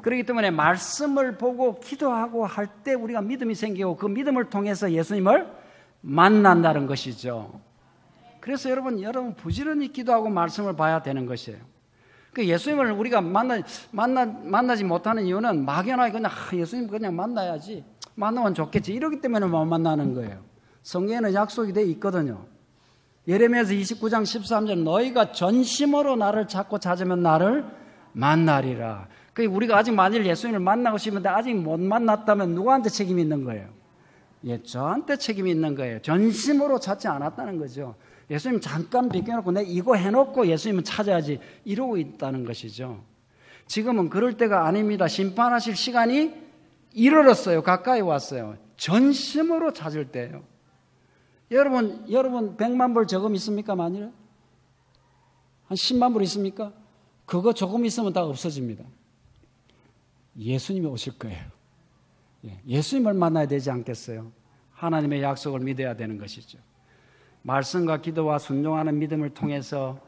그렇기 때문에 말씀을 보고 기도하고 할 때 우리가 믿음이 생기고 그 믿음을 통해서 예수님을 만난다는 것이죠. 그래서 여러분 부지런히 기도하고 말씀을 봐야 되는 것이에요. 그 예수님을 우리가 만나지 못하는 이유는 막연하게 그냥 예수님 그냥 만나야지, 만나면 좋겠지 이러기 때문에 못 만나는 거예요. 성경에는 약속이 되어 있거든요. 예레미야서 29장 13절 너희가 전심으로 나를 찾고 찾으면 나를 만나리라. 우리가 아직 만일 예수님을 만나고 싶은데 아직 못 만났다면 누구한테 책임이 있는 거예요? 예, 저한테 책임이 있는 거예요. 전심으로 찾지 않았다는 거죠. 예수님 잠깐 비켜놓고 내가 이거 해놓고 예수님은 찾아야지 이러고 있다는 것이죠. 지금은 그럴 때가 아닙니다. 심판하실 시간이 이르렀어요. 가까이 왔어요. 전심으로 찾을 때예요. 여러분 100만 불 저금 있습니까? 만일 한 10만 불 있습니까? 그거 조금 있으면 다 없어집니다. 예수님이 오실 거예요. 예수님을 만나야 되지 않겠어요? 하나님의 약속을 믿어야 되는 것이죠. 말씀과 기도와 순종하는 믿음을 통해서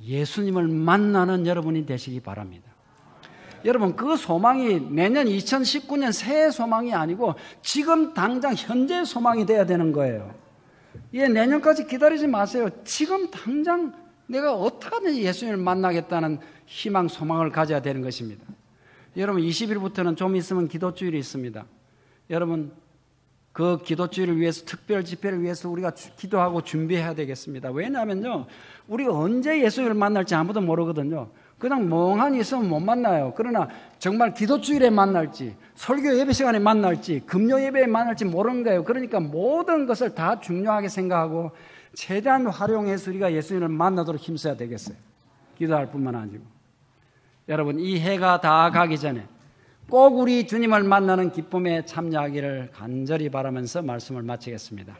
예수님을 만나는 여러분이 되시기 바랍니다. 여러분 그 소망이 내년 2019년 새해 소망이 아니고 지금 당장 현재의 소망이 돼야 되는 거예요. 내년까지 기다리지 마세요. 지금 당장 내가 어떻게든 예수님을 만나겠다는 희망 소망을 가져야 되는 것입니다. 여러분 20일부터는 좀 있으면 기도주일이 있습니다. 여러분 그 기도주일을 위해서 특별 집회를 위해서 우리가 기도하고 준비해야 되겠습니다. 왜냐하면요 우리가 언제 예수님을 만날지 아무도 모르거든요. 그냥 멍하니 있으면 못 만나요. 그러나 정말 기도주일에 만날지 설교 예배 시간에 만날지 금요 예배에 만날지 모르는 거예요. 그러니까 모든 것을 다 중요하게 생각하고 최대한 활용해서 우리가 예수님을 만나도록 힘써야 되겠어요. 기도할 뿐만 아니고. 여러분 이 해가 다 가기 전에 꼭 우리 주님을 만나는 기쁨에 참여하기를 간절히 바라면서 말씀을 마치겠습니다.